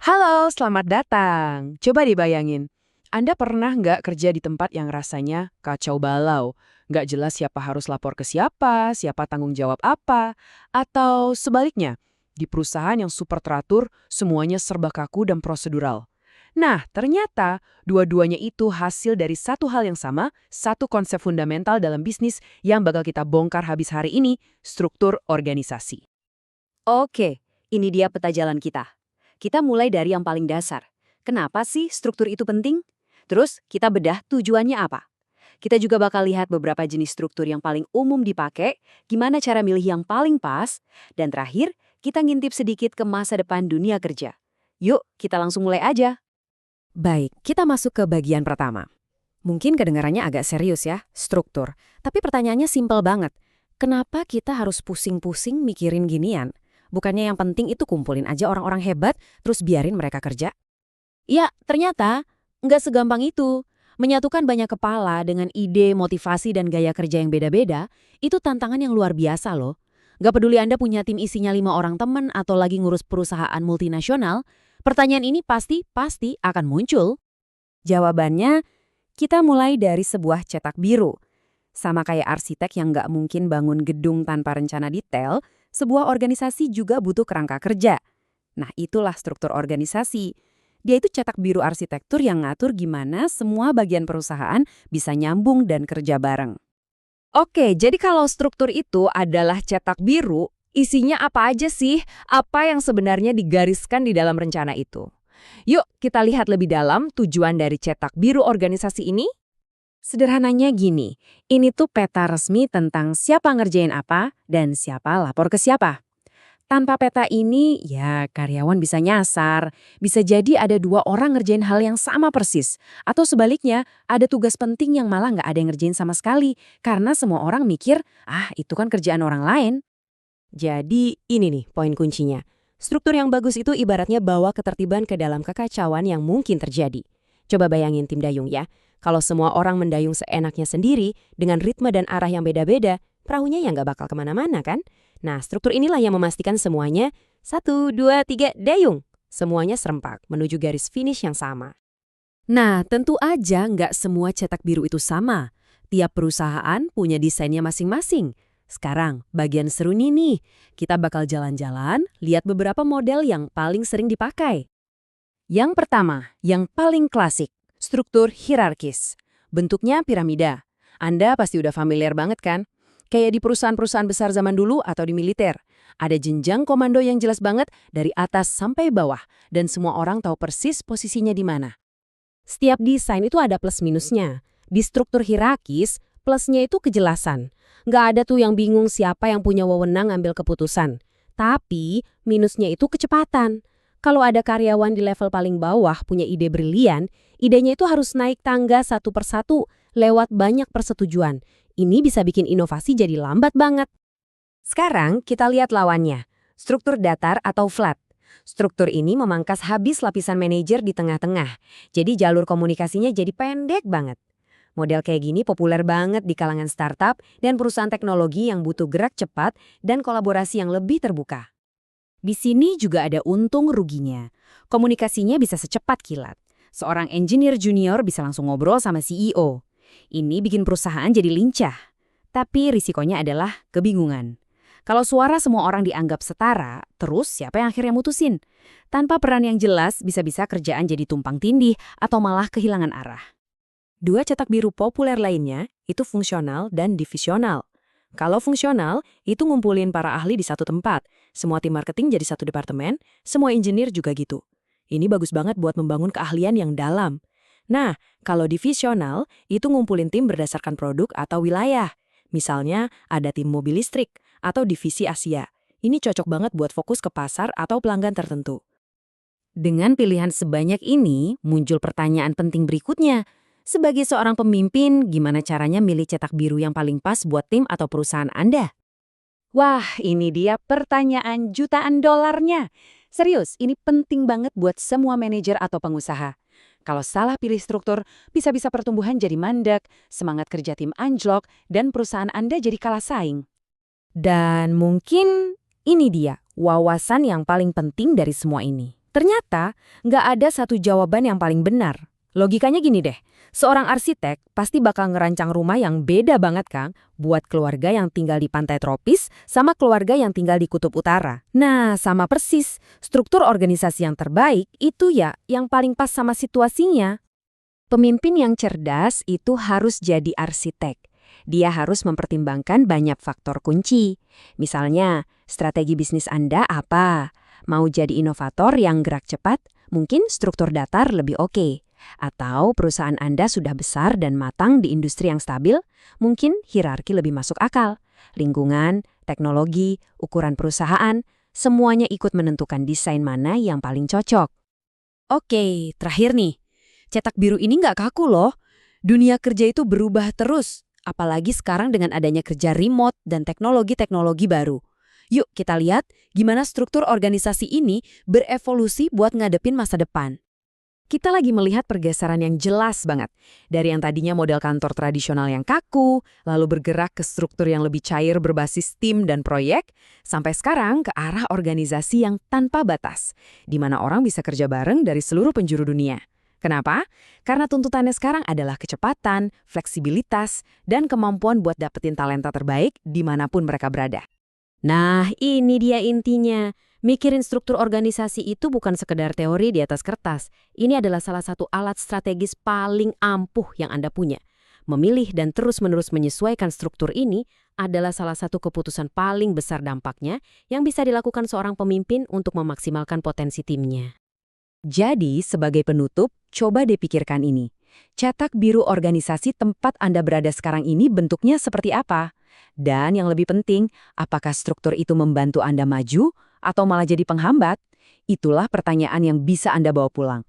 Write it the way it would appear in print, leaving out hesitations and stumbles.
Halo, selamat datang. Coba dibayangin, Anda pernah nggak kerja di tempat yang rasanya kacau balau? Nggak jelas siapa harus lapor ke siapa tanggung jawab apa, atau sebaliknya, di perusahaan yang super teratur, semuanya serba kaku dan prosedural. Nah, ternyata dua-duanya itu hasil dari satu hal yang sama, satu konsep fundamental dalam bisnis yang bakal kita bongkar habis hari ini, struktur organisasi. Oke, ini dia peta jalan kita. Kita mulai dari yang paling dasar. Kenapa sih struktur itu penting? Terus kita bedah tujuannya apa? Kita juga bakal lihat beberapa jenis struktur yang paling umum dipakai, gimana cara milih yang paling pas, dan terakhir, kita ngintip sedikit ke masa depan dunia kerja. Yuk, kita langsung mulai aja. Baik, kita masuk ke bagian pertama. Mungkin kedengarannya agak serius ya, struktur. Tapi pertanyaannya simpel banget. Kenapa kita harus pusing-pusing mikirin ginian? Bukannya yang penting itu kumpulin aja orang-orang hebat, terus biarin mereka kerja? Ya, ternyata nggak segampang itu. Menyatukan banyak kepala dengan ide, motivasi, dan gaya kerja yang beda-beda, itu tantangan yang luar biasa loh. Nggak peduli Anda punya tim isinya 5 orang teman atau lagi ngurus perusahaan multinasional, pertanyaan ini pasti akan muncul. Jawabannya, kita mulai dari sebuah cetak biru. Sama kayak arsitek yang nggak mungkin bangun gedung tanpa rencana detail, sebuah organisasi juga butuh kerangka kerja. Nah, itulah struktur organisasi. Dia itu cetak biru arsitektur yang ngatur gimana semua bagian perusahaan bisa nyambung dan kerja bareng. Oke, jadi kalau struktur itu adalah cetak biru, isinya apa aja sih? Apa yang sebenarnya digariskan di dalam rencana itu? Yuk, kita lihat lebih dalam tujuan dari cetak biru organisasi ini. Sederhananya gini, ini tuh peta resmi tentang siapa ngerjain apa dan siapa lapor ke siapa. Tanpa peta ini, ya karyawan bisa nyasar. Bisa jadi ada 2 orang ngerjain hal yang sama persis. Atau sebaliknya, ada tugas penting yang malah nggak ada yang ngerjain sama sekali. Karena semua orang mikir, itu kan kerjaan orang lain. Jadi ini nih poin kuncinya. Struktur yang bagus itu ibaratnya bawa ketertiban ke dalam kekacauan yang mungkin terjadi. Coba bayangin tim dayung ya. Kalau semua orang mendayung seenaknya sendiri, dengan ritme dan arah yang beda-beda, perahunya ya nggak bakal kemana-mana kan? Nah, struktur inilah yang memastikan semuanya 1, 2, 3, dayung. Semuanya serempak menuju garis finish yang sama. Nah, tentu aja nggak semua cetak biru itu sama. Tiap perusahaan punya desainnya masing-masing. Sekarang, bagian seru nih. Kita bakal jalan-jalan, lihat beberapa model yang paling sering dipakai. Yang pertama, yang paling klasik, struktur hierarkis. Bentuknya piramida. Anda pasti udah familiar banget kan? Kayak di perusahaan-perusahaan besar zaman dulu atau di militer. Ada jenjang komando yang jelas banget dari atas sampai bawah, dan semua orang tahu persis posisinya di mana. Setiap desain itu ada plus minusnya. Di struktur hierarkis, plusnya itu kejelasan. Nggak ada tuh yang bingung siapa yang punya wewenang ambil keputusan. Tapi, minusnya itu kecepatan. Kalau ada karyawan di level paling bawah punya ide brilian, idenya itu harus naik tangga satu persatu lewat banyak persetujuan. Ini bisa bikin inovasi jadi lambat banget. Sekarang kita lihat lawannya, struktur datar atau flat. Struktur ini memangkas habis lapisan manajer di tengah-tengah, jadi jalur komunikasinya jadi pendek banget. Model kayak gini populer banget di kalangan startup dan perusahaan teknologi yang butuh gerak cepat dan kolaborasi yang lebih terbuka. Di sini juga ada untung ruginya. Komunikasinya bisa secepat kilat. Seorang engineer junior bisa langsung ngobrol sama CEO. Ini bikin perusahaan jadi lincah. Tapi risikonya adalah kebingungan. Kalau suara semua orang dianggap setara, terus siapa yang akhirnya mutusin? Tanpa peran yang jelas, bisa-bisa kerjaan jadi tumpang tindih atau malah kehilangan arah. 2 cetak biru populer lainnya itu fungsional dan divisional. Kalau fungsional, itu ngumpulin para ahli di satu tempat. Semua tim marketing jadi satu departemen, semua engineer juga gitu. Ini bagus banget buat membangun keahlian yang dalam. Nah, kalau divisional, itu ngumpulin tim berdasarkan produk atau wilayah. Misalnya, ada tim mobil listrik atau divisi Asia. Ini cocok banget buat fokus ke pasar atau pelanggan tertentu. Dengan pilihan sebanyak ini, muncul pertanyaan penting berikutnya. Sebagai seorang pemimpin, gimana caranya milih cetak biru yang paling pas buat tim atau perusahaan Anda? Wah, ini dia pertanyaan jutaan dolarnya. Serius, ini penting banget buat semua manajer atau pengusaha. Kalau salah pilih struktur, bisa-bisa pertumbuhan jadi mandek, semangat kerja tim anjlok, dan perusahaan Anda jadi kalah saing. Dan mungkin ini dia wawasan yang paling penting dari semua ini. Ternyata, nggak ada satu jawaban yang paling benar. Logikanya gini deh, seorang arsitek pasti bakal ngerancang rumah yang beda banget Kang, buat keluarga yang tinggal di pantai tropis sama keluarga yang tinggal di kutub utara. Nah, sama persis, struktur organisasi yang terbaik itu ya yang paling pas sama situasinya. Pemimpin yang cerdas itu harus jadi arsitek. Dia harus mempertimbangkan banyak faktor kunci. Misalnya, strategi bisnis Anda apa? Mau jadi inovator yang gerak cepat? Mungkin struktur datar lebih oke. Atau perusahaan Anda sudah besar dan matang di industri yang stabil? Mungkin hierarki lebih masuk akal. Lingkungan, teknologi, ukuran perusahaan, semuanya ikut menentukan desain mana yang paling cocok. Oke, terakhir nih. Cetak biru ini nggak kaku loh. Dunia kerja itu berubah terus. Apalagi sekarang dengan adanya kerja remote dan teknologi-teknologi baru. Yuk kita lihat gimana struktur organisasi ini berevolusi buat ngadepin masa depan. Kita lagi melihat pergeseran yang jelas banget. Dari yang tadinya model kantor tradisional yang kaku, lalu bergerak ke struktur yang lebih cair berbasis tim dan proyek, sampai sekarang ke arah organisasi yang tanpa batas, di mana orang bisa kerja bareng dari seluruh penjuru dunia. Kenapa? Karena tuntutannya sekarang adalah kecepatan, fleksibilitas, dan kemampuan buat dapetin talenta terbaik dimanapun mereka berada. Nah, ini dia intinya. Mikirin struktur organisasi itu bukan sekedar teori di atas kertas. Ini adalah salah satu alat strategis paling ampuh yang Anda punya. Memilih dan terus-menerus menyesuaikan struktur ini adalah salah satu keputusan paling besar dampaknya yang bisa dilakukan seorang pemimpin untuk memaksimalkan potensi timnya. Jadi, sebagai penutup, coba dipikirkan ini. Cetak biru organisasi tempat Anda berada sekarang ini bentuknya seperti apa? Dan yang lebih penting, apakah struktur itu membantu Anda maju atau malah jadi penghambat? Itulah pertanyaan yang bisa Anda bawa pulang.